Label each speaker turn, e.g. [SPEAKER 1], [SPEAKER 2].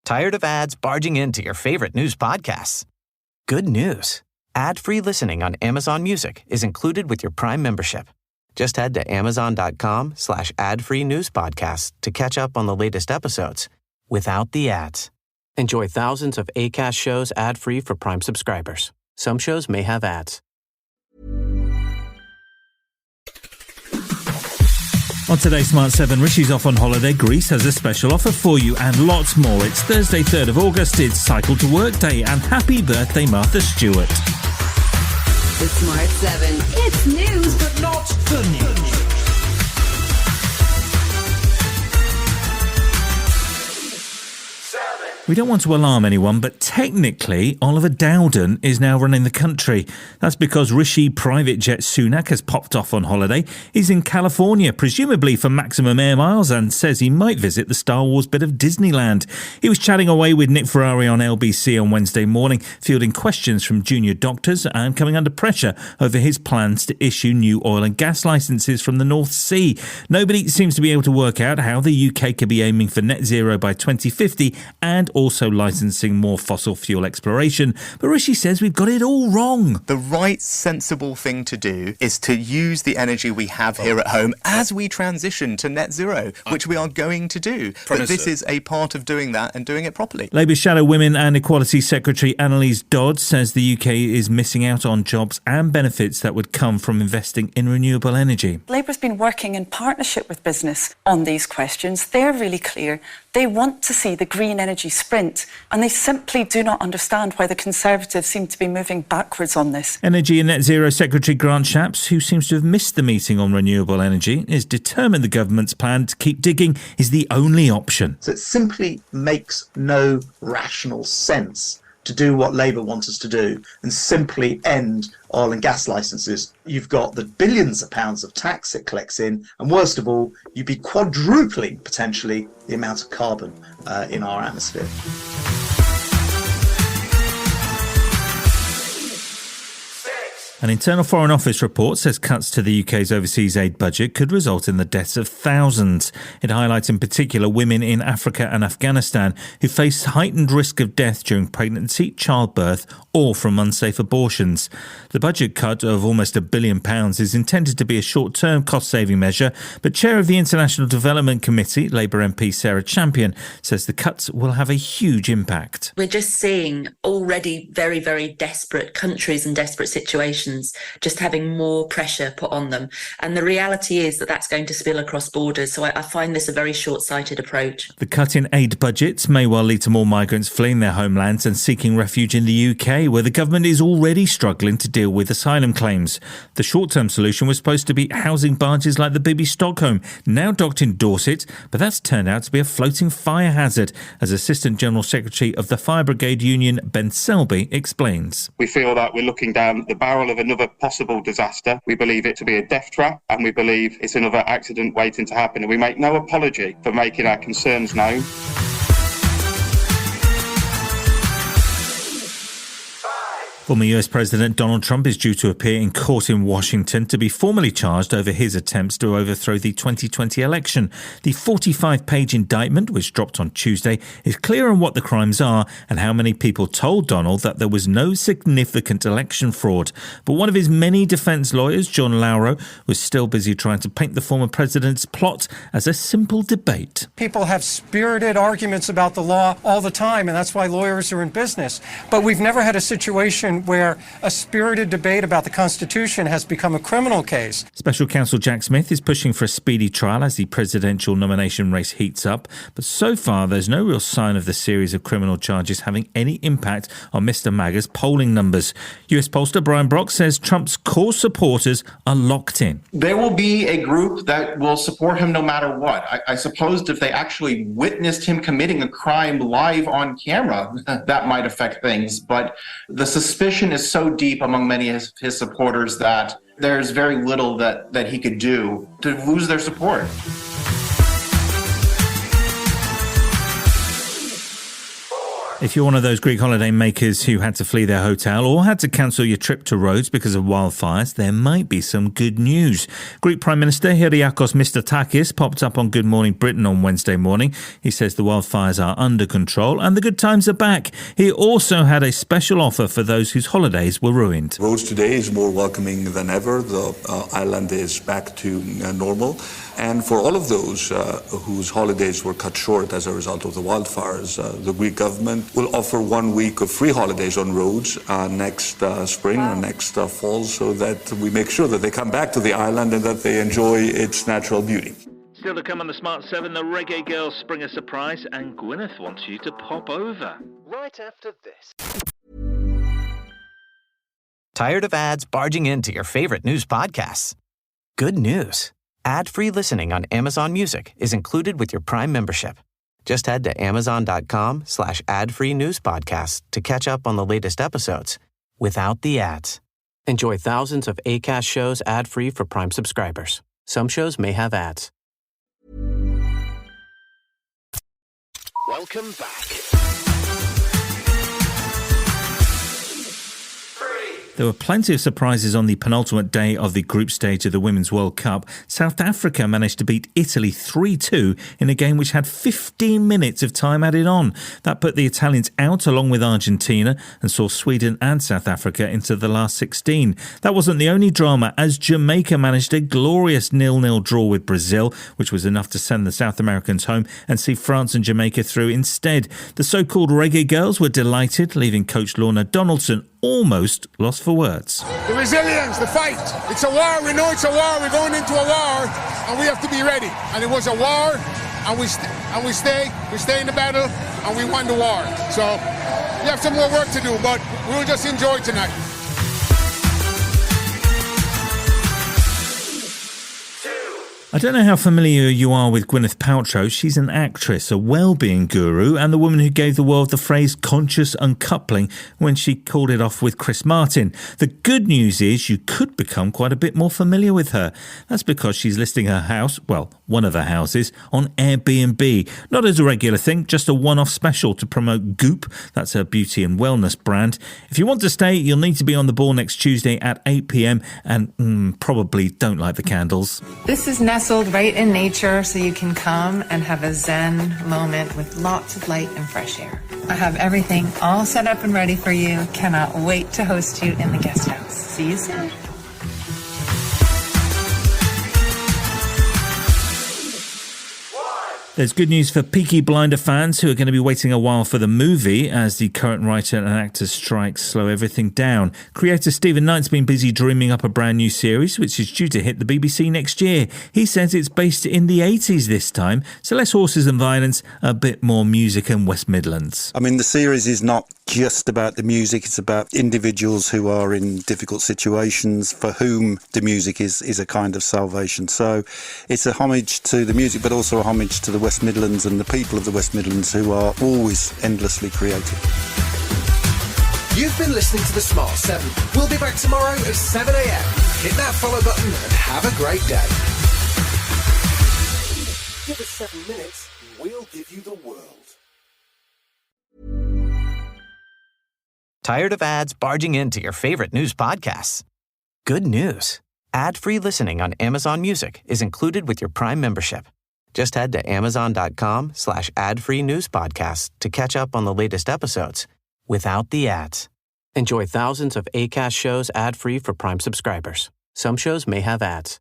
[SPEAKER 1] Tired of ads barging into your favorite news podcasts? Good news. Ad-free listening on Amazon Music is included with your Prime membership. Just head to amazon.com/ad-free news podcasts to catch up on the latest episodes without the ads. Enjoy thousands of Acast shows ad-free for Prime subscribers. Some shows may have ads.
[SPEAKER 2] On today's Smart 7, Rishi's off on holiday. Greece has a special offer for you and lots more. It's Thursday, 3rd of August. It's Cycle to Work Day and happy birthday, Martha Stewart.
[SPEAKER 3] The Smart 7. It's news, but not the news.
[SPEAKER 2] We don't want to alarm anyone, but technically Oliver Dowden is now running the country. That's because Rishi private jet Sunak has popped off on holiday. He's in California, presumably for maximum air miles, and says he might visit the Star Wars bit of Disneyland. He was chatting away with Nick Ferrari on LBC on Wednesday morning, fielding questions from junior doctors and coming under pressure over his plans to issue new oil and gas licences from the North Sea. Nobody seems to be able to work out how the UK could be aiming for net zero by 2050 and also licensing more fossil fuel exploration. But Rishi says we've got it all wrong.
[SPEAKER 4] The right, sensible thing to do is to use the energy we have here at home as we transition to net zero, which we are going to do. But this is a part of doing that and doing it properly.
[SPEAKER 2] Labour's Shadow Women and Equality Secretary Annalise Dodds says the UK is missing out on jobs and benefits that would come from investing in renewable energy.
[SPEAKER 5] Labour's been working in partnership with business on these questions. They're really clear. They want to see the green energy sprint, and they simply do not understand why the Conservatives seem to be moving backwards on this.
[SPEAKER 2] Energy and Net Zero Secretary Grant Shapps, who seems to have missed the meeting on renewable energy, is determined the government's plan to keep digging is the only option.
[SPEAKER 6] So it simply makes no rational sense to do what Labour wants us to do and simply end oil and gas licences. You've got the billions of pounds of tax it collects in, and worst of all, you'd be quadrupling potentially the amount of carbon in our atmosphere.
[SPEAKER 2] An internal Foreign Office report says cuts to the UK's overseas aid budget could result in the deaths of thousands. It highlights in particular women in Africa and Afghanistan who face heightened risk of death during pregnancy, childbirth or from unsafe abortions. The budget cut of almost £1 billion is intended to be a short-term cost-saving measure, but Chair of the International Development Committee, Labour MP Sarah Champion, says the cuts will have a huge impact.
[SPEAKER 7] We're just seeing already very, very desperate countries and desperate situations just having more pressure put on them. And the reality is that that's going to spill across borders. So I find this a very short-sighted approach.
[SPEAKER 2] The cut in aid budgets may well lead to more migrants fleeing their homelands and seeking refuge in the UK, where the government is already struggling to deal with asylum claims. The short-term solution was supposed to be housing barges like the Bibi Stockholm, now docked in Dorset, but that's turned out to be a floating fire hazard, as Assistant General Secretary of the Fire Brigade Union, Ben Selby, explains.
[SPEAKER 8] We feel that we're looking down the barrel of another possible disaster. We believe it to be a death trap, and we believe it's another accident waiting to happen. And we make no apology for making our concerns known.
[SPEAKER 2] Former US President Donald Trump is due to appear in court in Washington to be formally charged over his attempts to overthrow the 2020 election. The 45-page indictment, which dropped on Tuesday, is clear on what the crimes are and how many people told Donald that there was no significant election fraud. But one of his many defense lawyers, John Lauro, was still busy trying to paint the former president's plot as a simple debate.
[SPEAKER 9] People have spirited arguments about the law all the time, and that's why lawyers are in business. But we've never had a situation where a spirited debate about the Constitution has become a criminal case.
[SPEAKER 2] Special Counsel Jack Smith is pushing for a speedy trial as the presidential nomination race heats up, but so far there's no real sign of the series of criminal charges having any impact on Mr. MAGA's polling numbers. US pollster Brian Brock says Trump's core supporters are locked in.
[SPEAKER 10] There will be a group that will support him no matter what. I suppose if they actually witnessed him committing a crime live on camera, that might affect things, but the suspicion is so deep among many of his supporters that there's very little that he could do to lose their support.
[SPEAKER 2] If you're one of those Greek holiday makers who had to flee their hotel or had to cancel your trip to Rhodes because of wildfires, there might be some good news. Greek Prime Minister Kyriakos Mitsotakis popped up on Good Morning Britain on Wednesday morning. He says the wildfires are under control and the good times are back. He also had a special offer for those whose holidays were ruined.
[SPEAKER 11] Rhodes today is more welcoming than ever. The island is back to normal. And for all of those whose holidays were cut short as a result of the wildfires, the Greek government will offer 1 week of free holidays on Rhodes next spring or next fall, so that we make sure that they come back to the island and that they enjoy its natural beauty.
[SPEAKER 2] Still to come on the Smart 7, the Reggae Girls spring a surprise, and Gwyneth wants you to pop over.
[SPEAKER 12] Right after this.
[SPEAKER 1] Tired of ads barging into your favorite news podcasts? Good news. Ad-free listening on Amazon Music is included with your Prime membership. Just head to amazon.com/ad-free news podcasts to catch up on the latest episodes without the ads. Enjoy thousands of Acast shows ad-free for Prime subscribers. Some shows may have ads.
[SPEAKER 12] Welcome back.
[SPEAKER 2] There were plenty of surprises on the penultimate day of the group stage of the Women's World Cup. South Africa managed to beat Italy 3-2 in a game which had 15 minutes of time added on. That put the Italians out along with Argentina and saw Sweden and South Africa into the last 16. That wasn't the only drama, as Jamaica managed a glorious 0-0 draw with Brazil, which was enough to send the South Americans home and see France and Jamaica through instead. The so-called Reggae Girls were delighted, leaving coach Lorna Donaldson almost lost for words.
[SPEAKER 13] The resilience, the fight. It's a war. We know it's a war. We're going into a war, and we have to be ready. And it was a war, and we stay in the battle, and we won the war. So we have some more work to do, but we'll just enjoy tonight.
[SPEAKER 2] I don't know how familiar you are with Gwyneth Paltrow. She's an actress, a well-being guru, and the woman who gave the world the phrase conscious uncoupling when she called it off with Chris Martin. The good news is you could become quite a bit more familiar with her. That's because she's listing her house, well, one of her houses, on Airbnb. Not as a regular thing, just a one-off special to promote Goop. That's her beauty and wellness brand. If you want to stay, you'll need to be on the ball next Tuesday at 8 p.m. and probably don't light the candles.
[SPEAKER 14] This is nestled right in nature, so you can come and have a zen moment with lots of light and fresh air. I have everything all set up and ready for you. Cannot wait to host you in the guest house. See you soon.
[SPEAKER 2] There's good news for Peaky Blinder fans who are going to be waiting a while for the movie as the current writer and actors strikes slow everything down. Creator Stephen Knight's been busy dreaming up a brand new series which is due to hit the BBC next year. He says it's based in the 80s this time, so less horses and violence, a bit more music and West Midlands.
[SPEAKER 15] I mean, the series is not just about the music, it's about individuals who are in difficult situations for whom the music is a kind of salvation. So it's a homage to the music, but also a homage to the West Midlands and the people of the West Midlands who are always endlessly creative.
[SPEAKER 12] You've been listening to The Smart 7. We'll be back tomorrow at 7 a.m. Hit that follow button and have a great day. Give us 7 minutes, we'll give you the world.
[SPEAKER 1] Tired of ads barging into your favorite news podcasts? Good news. Ad-free listening on Amazon Music is included with your Prime membership. Just head to amazon.com/ad-free news podcasts to catch up on the latest episodes without the ads. Enjoy thousands of Acast shows ad-free for Prime subscribers. Some shows may have ads.